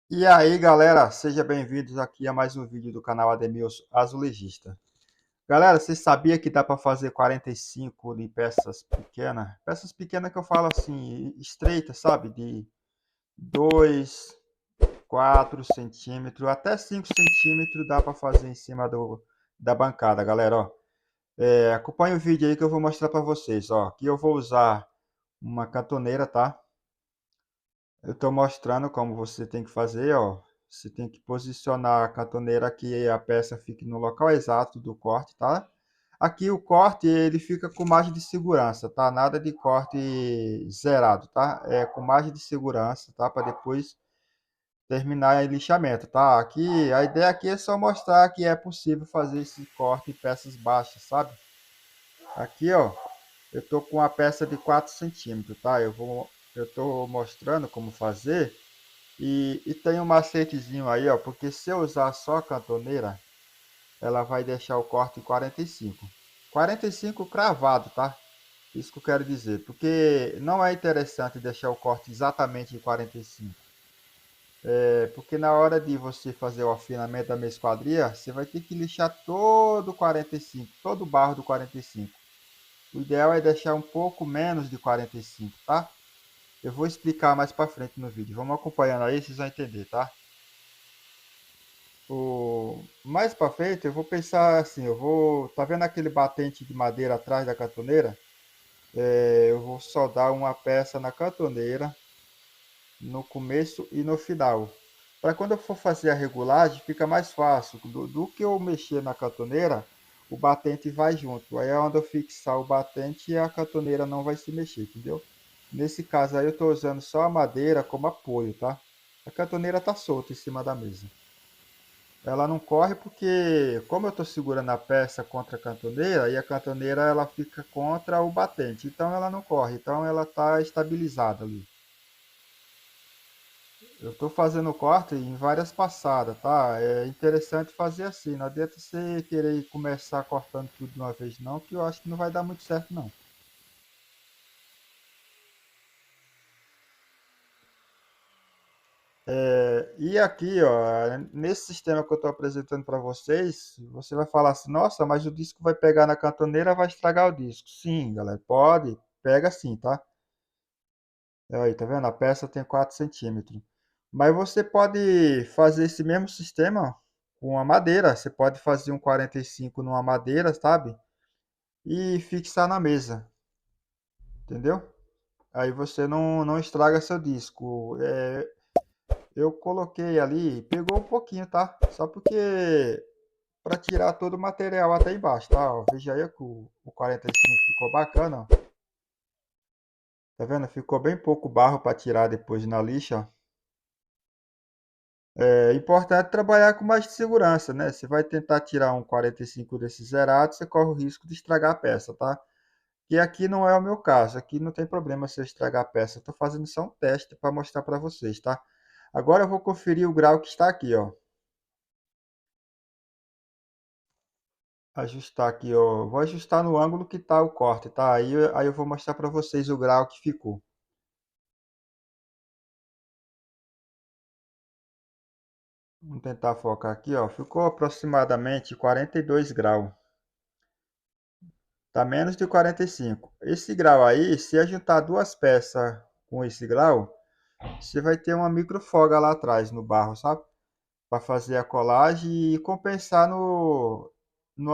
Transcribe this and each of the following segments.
E aí, galera, sejam bem-vindos aqui a mais um vídeo do canal Ademilson Azulejista. Galera, vocês sabiam que dá para fazer 45 de peças pequenas? Peças pequenas que eu falo assim, estreitas, sabe? De 2, 4 centímetros, até 5 centímetros dá para fazer em cima da bancada, galera, ó. Acompanha o vídeo aí que eu vou mostrar para vocês, ó. Aqui eu vou usar uma cantoneira, tá? Eu estou mostrando como você tem que fazer, ó. Você tem que posicionar a cantoneira que a peça fique no local exato do corte, tá? Aqui o corte ele fica com margem de segurança, tá? Nada de corte zerado, tá? É com margem de segurança, tá? Para depois terminar o lixamento, tá? Aqui a ideia aqui é só mostrar que é possível fazer esse corte em peças baixas, sabe? Aqui, ó, eu tô com uma peça de 4 centímetros, tá? Eu tô mostrando como fazer. E tem um macetezinho aí, ó, porque se eu usar só a cantoneira, ela vai deixar o corte em 45. 45 cravado, tá? Isso que eu quero dizer, porque não é interessante deixar o corte exatamente em 45. Porque na hora de você fazer o afinamento da minha esquadria, você vai ter que lixar todo o 45, todo o barro do 45. O ideal é deixar um pouco menos de 45, tá? Eu vou explicar mais para frente no vídeo. Vamos acompanhando aí, vocês vão entender, tá? Mais para frente eu vou pensar assim, tá vendo aquele batente de madeira atrás da cantoneira? Eu vou soldar uma peça na cantoneira no começo e no final. Para quando eu for fazer a regulagem, fica mais fácil. Do que eu mexer na cantoneira, o batente vai junto. Aí é onde eu fixar o batente e a cantoneira não vai se mexer, entendeu? Nesse caso aí eu estou usando só a madeira como apoio, tá? A cantoneira está solta em cima da mesa. Ela não corre porque, como eu estou segurando a peça contra a cantoneira, e a cantoneira ela fica contra o batente, então ela não corre, então ela está estabilizada ali. Eu estou fazendo o corte em várias passadas, tá? É interessante fazer assim, não adianta você querer começar cortando tudo de uma vez não, que eu acho que não vai dar muito certo não. E aqui, ó, nesse sistema que eu estou apresentando para vocês, você vai falar assim, nossa, mas o disco vai pegar na cantoneira, vai estragar o disco. Sim, galera, pode, pega sim, tá? Aí, tá vendo? A peça tem 4 centímetros. Mas você pode fazer esse mesmo sistema com a madeira. Você pode fazer um 45 numa madeira, sabe? E fixar na mesa, entendeu? Aí você não estraga seu disco. Eu coloquei ali, pegou um pouquinho, tá? Só porque para tirar todo o material até embaixo, tá? Ó, veja aí que o 45 ficou bacana, ó. Tá vendo? Ficou bem pouco barro para tirar depois na lixa, ó. É importante trabalhar com mais de segurança, né? Você vai tentar tirar um 45 desse zerado, você corre o risco de estragar a peça, tá? E aqui não é o meu caso, aqui não tem problema se eu estragar a peça. Estou fazendo só um teste para mostrar para vocês, tá? Agora eu vou conferir o grau que está aqui, ó. Ajustar aqui, ó. Vou ajustar no ângulo que está o corte, tá? Aí eu vou mostrar para vocês o grau que ficou. Vamos tentar focar aqui, ó. Ficou aproximadamente 42 graus. Tá menos de 45. Esse grau aí, se eu juntar duas peças com esse grau, você vai ter uma microfolga lá atrás no barro, sabe? Para fazer a colagem e compensar no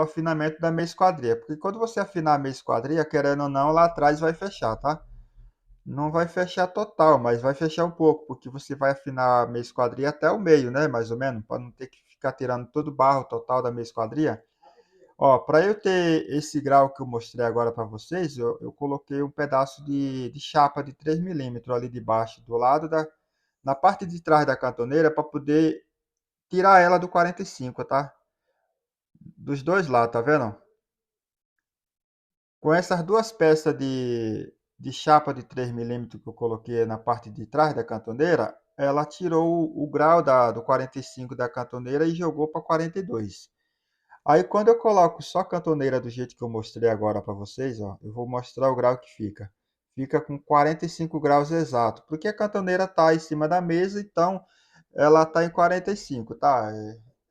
afinamento da meia esquadria. Porque quando você afinar a meia esquadria, querendo ou não, lá atrás vai fechar, tá? Não vai fechar total, mas vai fechar um pouco, porque você vai afinar a meia esquadria até o meio, né? Mais ou menos, para não ter que ficar tirando todo o barro total da meia esquadria. Ó, para eu ter esse grau que eu mostrei agora para vocês, eu coloquei um pedaço de chapa de 3 milímetros ali debaixo, na parte de trás da cantoneira, para poder tirar ela do 45, tá? Dos dois lados, tá vendo? Com essas duas peças de chapa de 3 milímetros que eu coloquei na parte de trás da cantoneira, ela tirou o grau do 45 da cantoneira e jogou para 42. Aí quando eu coloco só a cantoneira do jeito que eu mostrei agora para vocês, ó, eu vou mostrar o grau que fica. Fica com 45 graus exato, porque a cantoneira está em cima da mesa, então ela tá em 45, tá?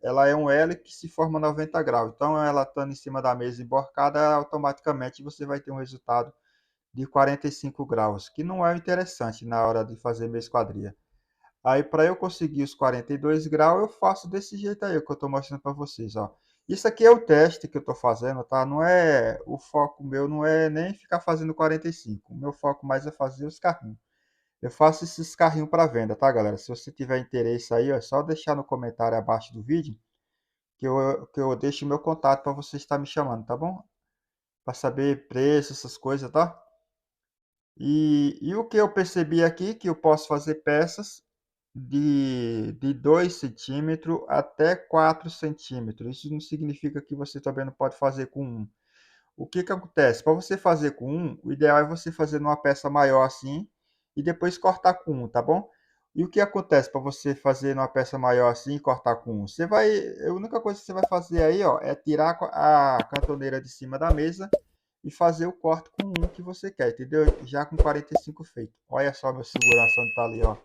Ela é um L que se forma 90 graus. Então, ela estando em cima da mesa emborcada, automaticamente você vai ter um resultado de 45 graus, que não é interessante na hora de fazer minha esquadria. Aí, para eu conseguir os 42 graus, eu faço desse jeito aí, que eu estou mostrando para vocês, ó. Isso aqui é o teste que eu estou fazendo, tá? Não é, o foco meu não é nem ficar fazendo 45. O meu foco mais é fazer os carrinhos. Eu faço esses carrinhos para venda, tá, galera? Se você tiver interesse aí, é só deixar no comentário abaixo do vídeo que eu deixo meu contato para você estar me chamando, tá bom? Para saber preço, essas coisas, tá? E o que eu percebi aqui, que eu posso fazer peças de 2 centímetros até 4 centímetros. Isso não significa que você também não pode fazer com um. O que que acontece? Para você fazer com um, o ideal é você fazer numa peça maior assim e depois cortar com um, tá bom? E o que acontece para você fazer numa peça maior assim e cortar com um? Você vai, a única coisa que você vai fazer aí, ó, é tirar a cantoneira de cima da mesa e fazer o corte com um que você quer, entendeu? Já com 45 feito. Olha só meu segurança onde tá ali, ó.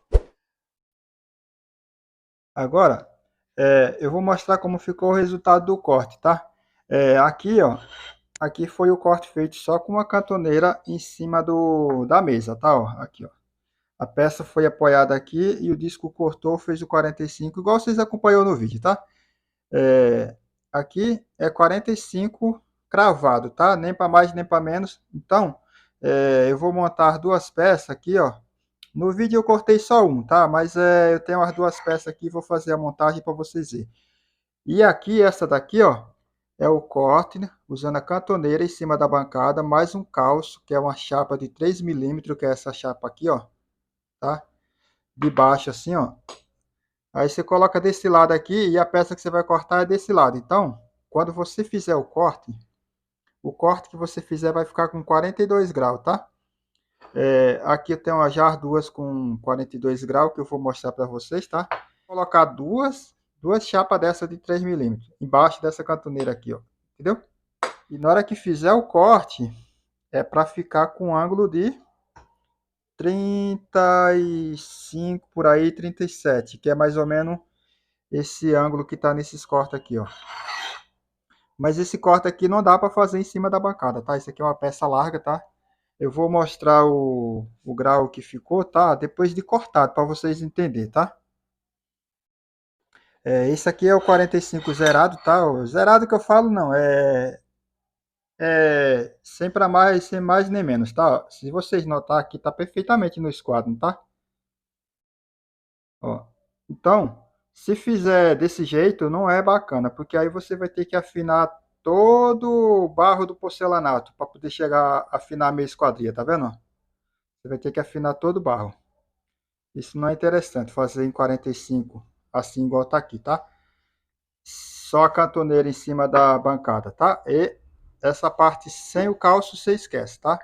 Agora, eu vou mostrar como ficou o resultado do corte, tá? Aqui, ó, aqui foi o corte feito só com uma cantoneira em cima da mesa, tá? Ó, aqui, ó. A peça foi apoiada aqui e o disco cortou, fez o 45, igual vocês acompanhou no vídeo, tá? É, aqui é 45 cravado, tá? Nem para mais nem para menos. Então, eu vou montar duas peças aqui, ó. No vídeo eu cortei só um, tá? Mas eu tenho as duas peças aqui, vou fazer a montagem para vocês verem. E aqui, essa daqui, ó, é o corte, né? Usando a cantoneira em cima da bancada, mais um calço, que é uma chapa de 3 milímetros, que é essa chapa aqui, ó, tá? De baixo assim, ó. Aí você coloca desse lado aqui e a peça que você vai cortar é desse lado. Então, quando você fizer o corte que você fizer vai ficar com 42 graus, tá? Aqui eu tenho já as duas com 42 graus que eu vou mostrar para vocês, tá? Vou colocar duas chapas dessa de 3 milímetros embaixo dessa cantoneira aqui, ó. Entendeu? E na hora que fizer o corte, é para ficar com um ângulo de 35 por aí, 37, que é mais ou menos esse ângulo que tá nesses cortes aqui, ó. Mas esse corte aqui não dá para fazer em cima da bancada, tá? Isso aqui é uma peça larga, tá? Eu vou mostrar o grau que ficou, tá? Depois de cortado, para vocês entenderem, tá? Esse aqui é o 45 zerado, tá? O zerado que eu falo não, sem para mais, sem mais nem menos, tá? Se vocês notar aqui, tá perfeitamente no esquadro, tá? Ó. Então, se fizer desse jeito, não é bacana, porque aí você vai ter que afinar todo o barro do porcelanato para poder chegar a afinar a meia esquadria, tá vendo? Você vai ter que afinar todo o barro. Isso não é interessante fazer em 45, assim igual tá aqui, tá? Só a cantoneira em cima da bancada, tá? E essa parte sem o calço você esquece, tá?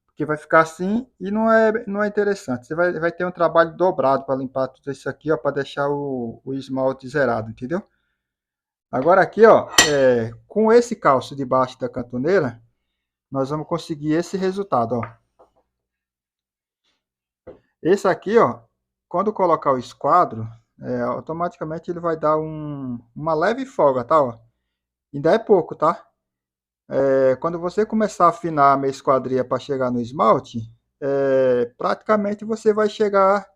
Porque vai ficar assim e não é interessante. Você vai ter um trabalho dobrado para limpar tudo isso aqui, ó, para deixar o esmalte zerado, entendeu? Agora aqui, ó, com esse calço debaixo da cantoneira, nós vamos conseguir esse resultado, ó. Esse aqui, ó, quando colocar o esquadro, automaticamente ele vai dar uma leve folga, tá, ó. Ainda é pouco, tá? Quando você começar a afinar a meia esquadria para chegar no esmalte, praticamente você vai chegar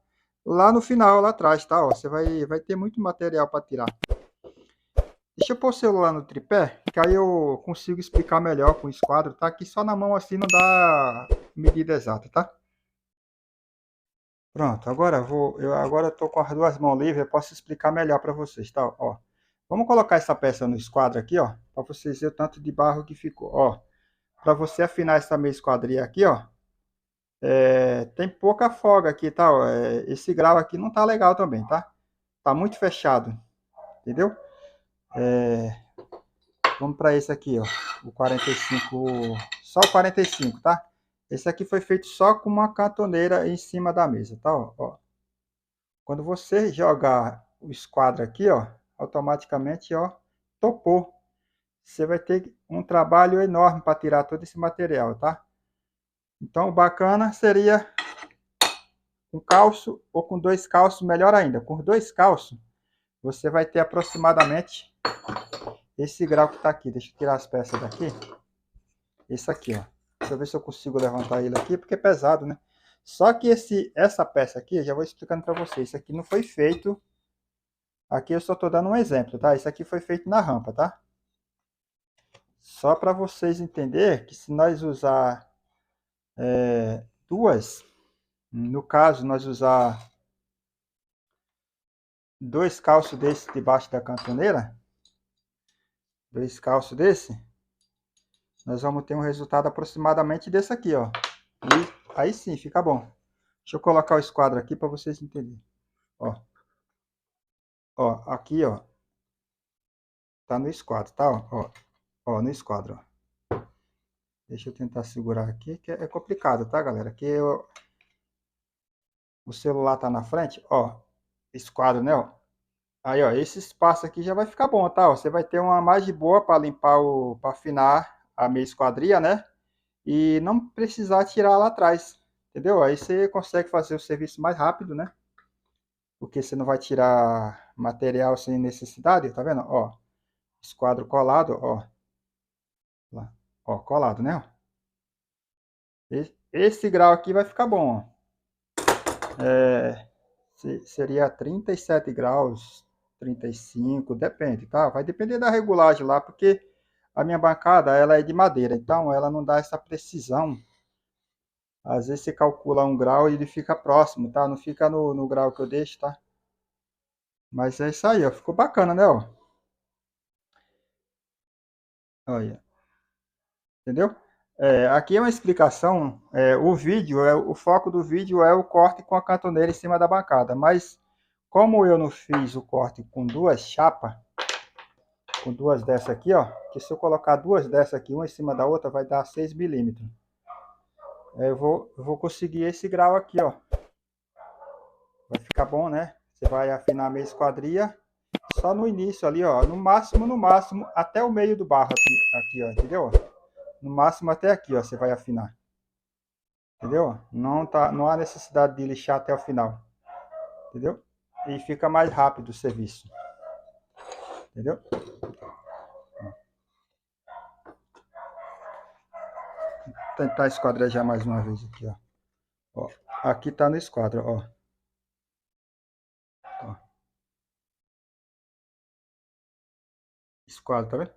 lá no final, lá atrás, tá? Ó, você vai ter muito material para tirar. Deixa eu pôr o celular no tripé, que aí eu consigo explicar melhor com o esquadro, tá? Aqui só na mão assim não dá medida exata, tá? Pronto, agora eu tô com as duas mãos livres, eu posso explicar melhor para vocês, tá? Ó, vamos colocar essa peça no esquadro aqui, ó, para vocês verem o tanto de barro que ficou, ó. Para você afinar essa meia esquadria aqui, ó, tem pouca folga aqui, tá? Ó, esse grau aqui não tá legal também, tá? Tá muito fechado, entendeu? Vamos para esse aqui, ó, o 45, só o 45, tá? Esse aqui foi feito só com uma cantoneira em cima da mesa, tá? Ó. Quando você jogar o esquadro aqui, ó, automaticamente, ó, topou. Você vai ter um trabalho enorme para tirar todo esse material, tá? Então, o bacana seria com calço ou com 2 calços, melhor ainda. Com 2 calços, você vai ter aproximadamente esse grau que está aqui. Deixa eu tirar as peças daqui. Esse aqui, ó. Deixa eu ver se eu consigo levantar ele aqui, porque é pesado, né? Só que essa peça aqui, eu já vou explicando para vocês. Isso aqui não foi feito... Aqui eu só estou dando um exemplo, tá? Isso aqui foi feito na rampa, tá? Só para vocês entenderem que se nós usar duas... No caso, nós usar 2 calços desse debaixo da cantoneira, 2 calços desse, nós vamos ter um resultado aproximadamente desse aqui, ó. E aí sim, fica bom. Deixa eu colocar o esquadro aqui para vocês entenderem. Ó. Ó, aqui, ó. Tá no esquadro, tá? Ó, ó, no esquadro, ó. Deixa eu tentar segurar aqui, que é complicado, tá, galera? Aqui o celular tá na frente, ó. Esquadro, né, ó. Aí, ó, esse espaço aqui já vai ficar bom, tá? Ó, você vai ter uma margem boa para limpar para afinar a meia esquadria, né? E não precisar tirar lá atrás, entendeu? Aí você consegue fazer o serviço mais rápido, né? Porque você não vai tirar material sem necessidade, tá vendo? Ó, esquadro colado, ó. Lá, ó, colado, né? Esse grau aqui vai ficar bom, ó. Seria 37 graus, 35, depende, tá? Vai depender da regulagem lá, porque a minha bancada, ela é de madeira, então ela não dá essa precisão. Às vezes você calcula 1 grau e ele fica próximo, tá? Não fica no grau que eu deixo, tá? Mas é isso aí, ó. Ficou bacana, né, ó? Olha, entendeu? Aqui é uma explicação. O foco do vídeo é o corte com a cantoneira em cima da bancada. Mas como eu não fiz o corte com 2 chapas, com 2 dessas aqui, ó. Que se eu colocar 2 dessas aqui, uma em cima da outra, vai dar 6 milímetros. Eu vou conseguir esse grau aqui, ó. Vai ficar bom, né? Você vai afinar a meia esquadria só no início ali, ó. No máximo, até o meio do barro aqui, ó. Entendeu? No máximo até aqui, ó. Você vai afinar. Entendeu? Não há necessidade de lixar até o final. Entendeu? E fica mais rápido o serviço. Entendeu? Vou tentar esquadrejar mais uma vez aqui, ó. Ó, aqui tá no esquadro, ó. Ó. Esquadro, tá vendo?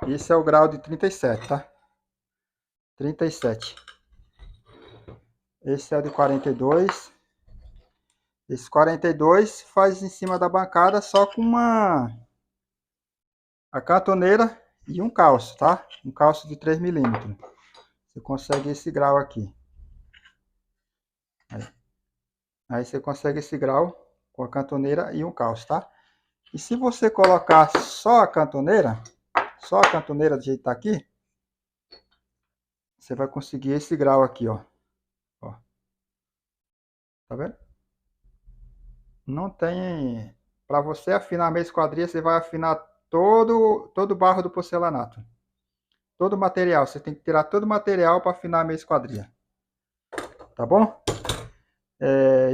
Esse é o grau de 37, tá? 37. Esse é o de 42. Esse 42 faz em cima da bancada só com a cantoneira e um calço, tá? Um calço de 3 milímetros. Você consegue esse grau aqui. Aí você consegue esse grau com a cantoneira e um calço, tá? E se você colocar só a cantoneira do jeito que tá aqui, você vai conseguir esse grau aqui, ó. Ó. Tá vendo? Não tem... Para você afinar a meia esquadria, você vai afinar todo o barro do porcelanato. Todo o material. Você tem que tirar todo o material para afinar a meia esquadria. Tá bom?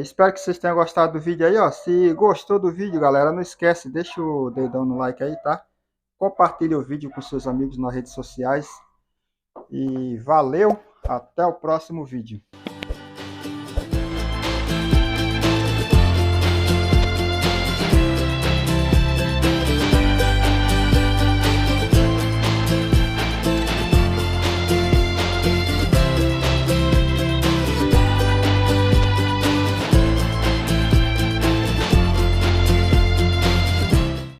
Espero que vocês tenham gostado do vídeo aí, ó. Se gostou do vídeo, galera, não esquece, deixa o dedão no like aí, tá? Compartilhe o vídeo com seus amigos nas redes sociais. E valeu, até o próximo vídeo.